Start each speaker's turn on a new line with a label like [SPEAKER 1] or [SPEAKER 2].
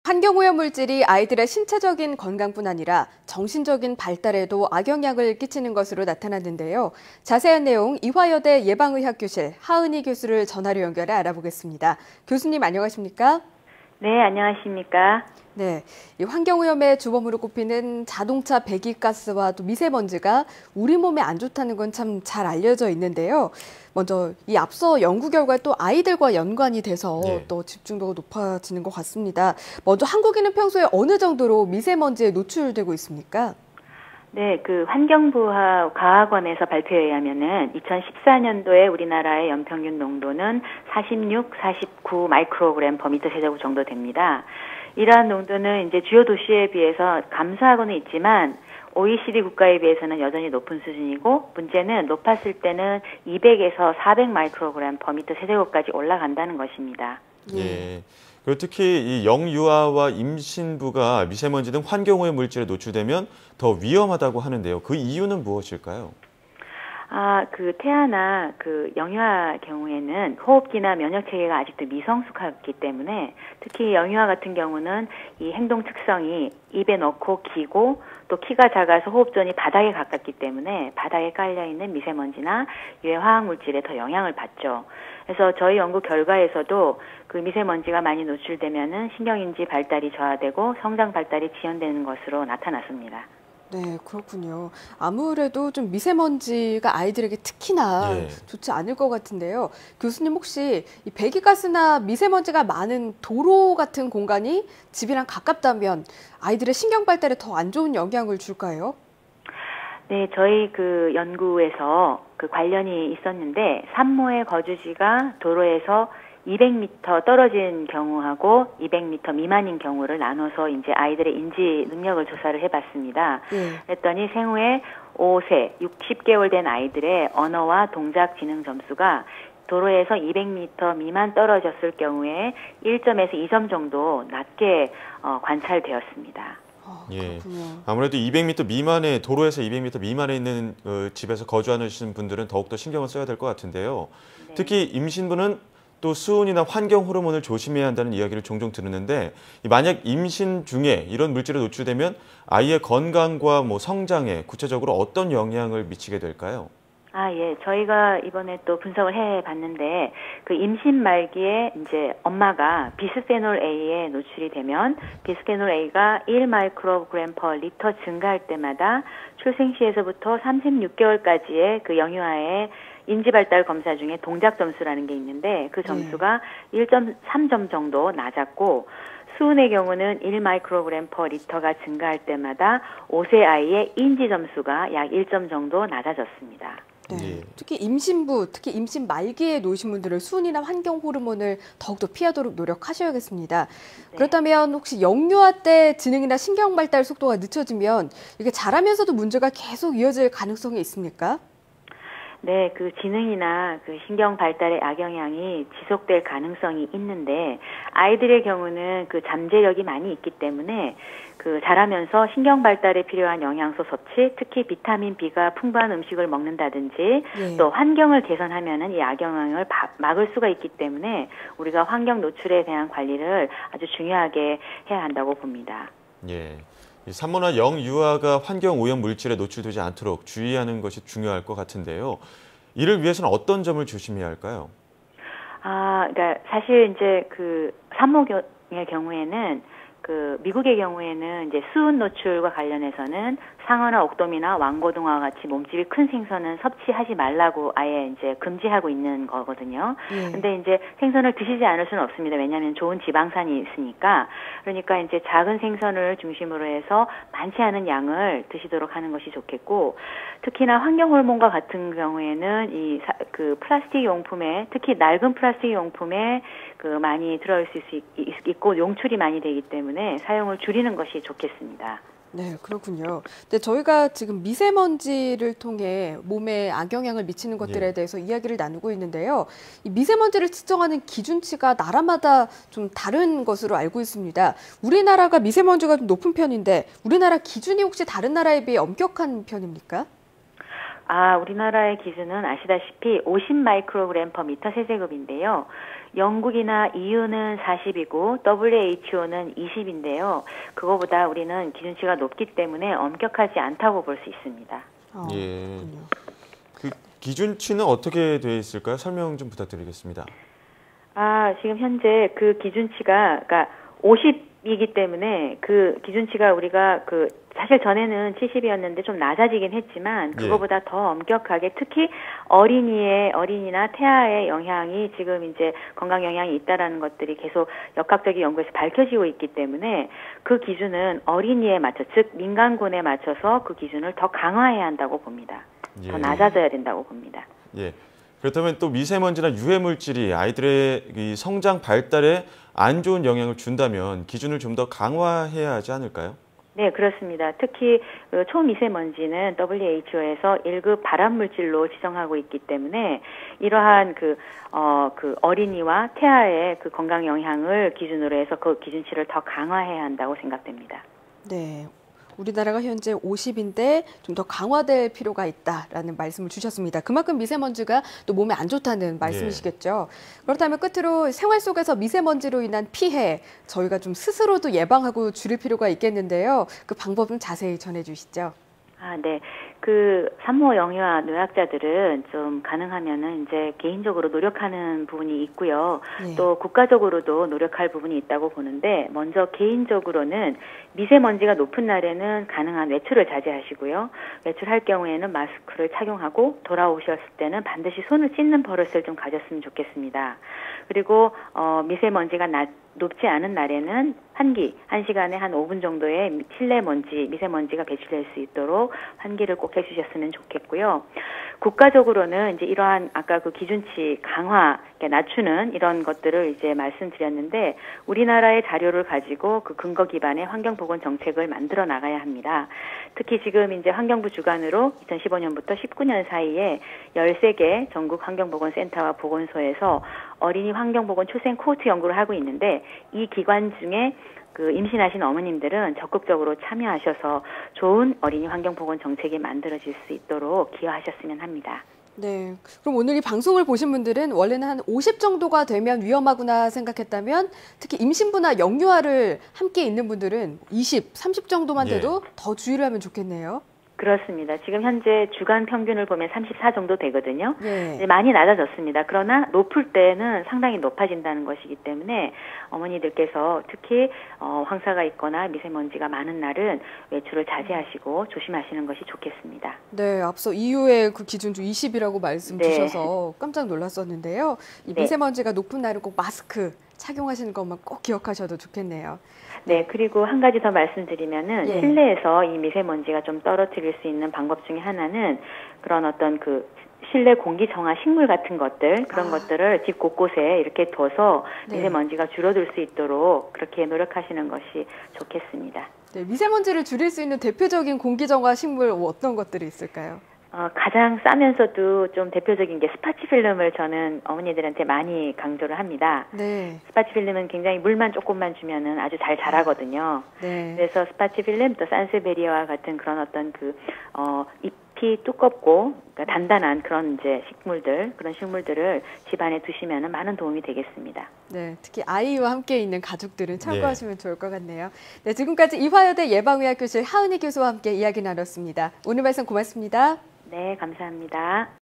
[SPEAKER 1] 환경오염 물질이 아이들의 신체적인 건강뿐 아니라 정신적인 발달에도 악영향을 끼치는 것으로 나타났는데요. 자세한 내용 이화여대 예방의학교실 하은희 교수를 전화로 연결해 알아보겠습니다. 교수님 안녕하십니까?
[SPEAKER 2] 네, 안녕하십니까?
[SPEAKER 1] 네, 이 환경오염의 주범으로 꼽히는 자동차 배기가스와 또 미세먼지가 우리 몸에 안 좋다는 건 참 잘 알려져 있는데요. 먼저 이 앞서 연구 결과 또 아이들과 연관이 돼서 또 집중도가 높아지는 것 같습니다. 먼저 한국인은 평소에 어느 정도로 미세먼지에 노출되고 있습니까?
[SPEAKER 2] 네, 환경부와 과학원에서 발표에 의하면은 2014년도에 우리나라의 연평균 농도는 46, 49 마이크로그램 퍼미터 세제곱 정도 됩니다. 이러한 농도는 이제 주요 도시에 비해서 감소하고는 있지만 OECD 국가에 비해서는 여전히 높은 수준이고 문제는 높았을 때는 200에서 400 마이크로그램 퍼미터 세제곱까지 올라간다는 것입니다.
[SPEAKER 3] 예. 그리고 특히 이 영유아와 임신부가 미세먼지 등 환경오염 물질에 노출되면 더 위험하다고 하는데요. 그 이유는 무엇일까요?
[SPEAKER 2] 태아나 영유아 경우에는 호흡기나 면역 체계가 아직도 미성숙하기 때문에 특히 영유아 같은 경우는 이 행동 특성이 입에 넣고 기고 또 키가 작아서 호흡존이 바닥에 가깝기 때문에 바닥에 깔려 있는 미세먼지나 유해 화학 물질에 더 영향을 받죠. 그래서 저희 연구 결과에서도 미세먼지가 많이 노출되면은 신경인지 발달이 저하되고 성장 발달이 지연되는 것으로 나타났습니다.
[SPEAKER 1] 네, 그렇군요. 아무래도 좀 미세먼지가 아이들에게 특히나 좋지 않을 것 같은데요. 교수님 혹시 이 배기가스나 미세먼지가 많은 도로 같은 공간이 집이랑 가깝다면 아이들의 신경 발달에 더 안 좋은 영향을 줄까요?
[SPEAKER 2] 네, 저희 연구에서 관련이 있었는데 산모의 거주지가 도로에서 200m 떨어진 경우하고 200m 미만인 경우를 나눠서 이제 아이들의 인지 능력을 조사를 해봤습니다. 그랬더니 생후에 5세, 60개월 된 아이들의 언어와 동작 지능 점수가 도로에서 200m 미만 떨어졌을 경우에 1점에서 2점 정도 낮게 관찰되었습니다.
[SPEAKER 3] 예, 아무래도 200m 미만의 도로에서 200m 미만에 있는 집에서 거주하시는 분들은 더욱더 신경을 써야 될 것 같은데요. 네. 특히 임신부는 또 수은이나 환경 호르몬을 조심해야 한다는 이야기를 종종 들었는데 만약 임신 중에 이런 물질에 노출되면 아이의 건강과 성장에 구체적으로 어떤 영향을 미치게 될까요?
[SPEAKER 2] 예. 저희가 이번에 또 분석을 해봤는데 임신 말기에 이제 엄마가 비스페놀 A에 노출이 되면 비스페놀 A가 1 마이크로그램 퍼 리터 증가할 때마다 출생 시에서부터 36개월까지의 영유아의 인지발달 검사 중에 동작 점수라는 게 있는데 그 점수가 1.3점 정도 낮았고 수은의 경우는 1 마이크로그램 퍼 리터가 증가할 때마다 5세 아이의 인지 점수가 약 1점 정도 낮아졌습니다.
[SPEAKER 1] 네. 특히 임신부, 특히 임신 말기에 놓으신 분들은 수은이나 환경 호르몬을 더욱더 피하도록 노력하셔야겠습니다. 네. 그렇다면 혹시 영유아 때 지능이나 신경 발달 속도가 늦춰지면 이게 자라면서도 문제가 계속 이어질 가능성이 있습니까?
[SPEAKER 2] 네, 지능이나 신경 발달의 악영향이 지속될 가능성이 있는데 아이들의 경우는 잠재력이 많이 있기 때문에 자라면서 신경 발달에 필요한 영양소 섭취, 특히 비타민 B가 풍부한 음식을 먹는다든지 또 환경을 개선하면은 이 악영향을 막을 수가 있기 때문에 우리가 환경 노출에 대한 관리를 아주 중요하게 해야 한다고 봅니다.
[SPEAKER 3] 예. 산모나 영유아가 환경오염 물질에 노출되지 않도록 주의하는 것이 중요할 것 같은데요. 이를 위해서는 어떤 점을 조심해야 할까요?
[SPEAKER 2] 그러니까 사실 이제 산모의 경우에는 미국의 경우에는 이제 수은 노출과 관련해서는 상어나 옥돔이나 왕고등어와 같이 몸집이 큰 생선은 섭취하지 말라고 아예 이제 금지하고 있는 거거든요. 근데 이제 생선을 드시지 않을 수는 없습니다. 왜냐하면 좋은 지방산이 있으니까. 그러니까 이제 작은 생선을 중심으로 해서 많지 않은 양을 드시도록 하는 것이 좋겠고, 특히나 환경 호르몬과 같은 경우에는 이 플라스틱 용품에, 특히 낡은 플라스틱 용품에 많이 들어있을 수 있고 용출이 많이 되기 때문에 사용을 줄이는 것이 좋겠습니다.
[SPEAKER 1] 네, 그렇군요. 근데 저희가 지금 미세먼지를 통해 몸에 악영향을 미치는 것들에 대해서 이야기를 나누고 있는데요. 이 미세먼지를 측정하는 기준치가 나라마다 좀 다른 것으로 알고 있습니다. 우리나라가 미세먼지가 좀 높은 편인데 우리나라 기준이 혹시 다른 나라에 비해 엄격한 편입니까?
[SPEAKER 2] 우리나라의 기준은 아시다시피 50 마이크로그램 퍼 미터 세제곱인데요. 영국이나 EU는 40이고 WHO는 20인데요. 그거보다 우리는 기준치가 높기 때문에 엄격하지 않다고 볼 수 있습니다.
[SPEAKER 3] 예.
[SPEAKER 1] 그렇군요.
[SPEAKER 3] 그 기준치는 어떻게 되어 있을까요? 설명 좀 부탁드리겠습니다.
[SPEAKER 2] 지금 현재 그 기준치가 그러니까 50이기 때문에 그 기준치가 우리가 사실 전에는 70이었는데 좀 낮아지긴 했지만 그거보다 더 엄격하게 특히 어린이나 태아의 영향이 지금 이제 건강 영향이 있다라는 것들이 계속 역학적인 연구에서 밝혀지고 있기 때문에 그 기준은 어린이에 맞춰 즉 민간군에 맞춰서 그 기준을 더 강화해야 한다고 봅니다. 더 낮아져야 된다고 봅니다.
[SPEAKER 3] 예. 그렇다면 또 미세먼지나 유해 물질이 아이들의 이 성장 발달에 안 좋은 영향을 준다면 기준을 좀 더 강화해야 하지 않을까요?
[SPEAKER 2] 네, 그렇습니다. 특히 초미세먼지는 WHO에서 1급 발암 물질로 지정하고 있기 때문에 이러한 어린이와 태아의 그 건강 영향을 기준으로 해서 그 기준치를 더 강화해야 한다고 생각됩니다.
[SPEAKER 1] 네. 우리나라가 현재 50인데 좀 더 강화될 필요가 있다라는 말씀을 주셨습니다. 그만큼 미세먼지가 또 몸에 안 좋다는 말씀이시겠죠. 그렇다면 끝으로 생활 속에서 미세먼지로 인한 피해 저희가 좀 스스로도 예방하고 줄일 필요가 있겠는데요. 그 방법 좀 자세히 전해주시죠.
[SPEAKER 2] 네. 그 산모 영유아 노약자들은 좀 가능하면은 이제 개인적으로 노력하는 부분이 있고요. 또 국가적으로도 노력할 부분이 있다고 보는데 먼저 개인적으로는 미세먼지가 높은 날에는 가능한 외출을 자제하시고요. 외출할 경우에는 마스크를 착용하고 돌아오셨을 때는 반드시 손을 씻는 버릇을 좀 가졌으면 좋겠습니다. 그리고 미세먼지가 높지 않은 날에는 환기, 1시간에 한 5분 정도의 실내 먼지, 미세먼지가 배출될 수 있도록 환기를 꼭 해주셨으면 좋겠고요. 국가적으로는 이제 이러한 아까 그 기준치 강화, 낮추는 이런 것들을 이제 말씀드렸는데 우리나라의 자료를 가지고 그 근거 기반의 환경보건 정책을 만들어 나가야 합니다. 특히 지금 이제 환경부 주관으로 2015년부터 19년 사이에 13개 전국 환경보건센터와 보건소에서 어린이 환경보건 초생 코호트 연구를 하고 있는데 이 기관 중에 그 임신하신 어머님들은 적극적으로 참여하셔서 좋은 어린이 환경보건 정책이 만들어질 수 있도록 기여하셨으면 합니다.
[SPEAKER 1] 네. 그럼 오늘 이 방송을 보신 분들은 원래는 한 50 정도가 되면 위험하구나 생각했다면 특히 임신부나 영유아를 함께 있는 분들은 20, 30 정도만 돼도 더 주의를 하면 좋겠네요.
[SPEAKER 2] 그렇습니다. 지금 현재 주간 평균을 보면 34 정도 되거든요.
[SPEAKER 1] 네.
[SPEAKER 2] 많이 낮아졌습니다. 그러나 높을 때는 상당히 높아진다는 것이기 때문에 어머니들께서 특히 황사가 있거나 미세먼지가 많은 날은 외출을 자제하시고 조심하시는 것이 좋겠습니다.
[SPEAKER 1] 네, 앞서 EU의 그 기준도 20이라고 말씀 주셔서 깜짝 놀랐었는데요. 이 미세먼지가 높은 날은 꼭 마스크 착용하시는 것만 꼭 기억하셔도 좋겠네요.
[SPEAKER 2] 네, 그리고 한 가지 더 말씀드리면은 실내에서 이 미세먼지가 좀 떨어뜨릴 수 있는 방법 중에 하나는 그런 어떤 그 실내 공기 정화 식물 같은 것들 그런 것들을 집 곳곳에 이렇게 둬서 미세먼지가 줄어들 수 있도록 그렇게 노력하시는 것이 좋겠습니다.
[SPEAKER 1] 네, 미세먼지를 줄일 수 있는 대표적인 공기 정화 식물 어떤 것들이 있을까요?
[SPEAKER 2] 가장 싸면서도 좀 대표적인 게 스파치필름을 저는 어머니들한테 많이 강조를 합니다.
[SPEAKER 1] 네.
[SPEAKER 2] 스파치필름은 굉장히 물만 조금만 주면은 아주 잘 자라거든요.
[SPEAKER 1] 네.
[SPEAKER 2] 그래서 스파치필름 또 산세베리아와 같은 그런 어떤 잎이 두껍고 그러니까 단단한 그런 이제 그런 식물들을 집안에 두시면은 많은 도움이 되겠습니다.
[SPEAKER 1] 네, 특히 아이와 함께 있는 가족들은 참고하시면 좋을 것 같네요. 네, 지금까지 이화여대 예방의학교실 하은희 교수와 함께 이야기 나눴습니다. 오늘 말씀 고맙습니다.
[SPEAKER 2] 네, 감사합니다.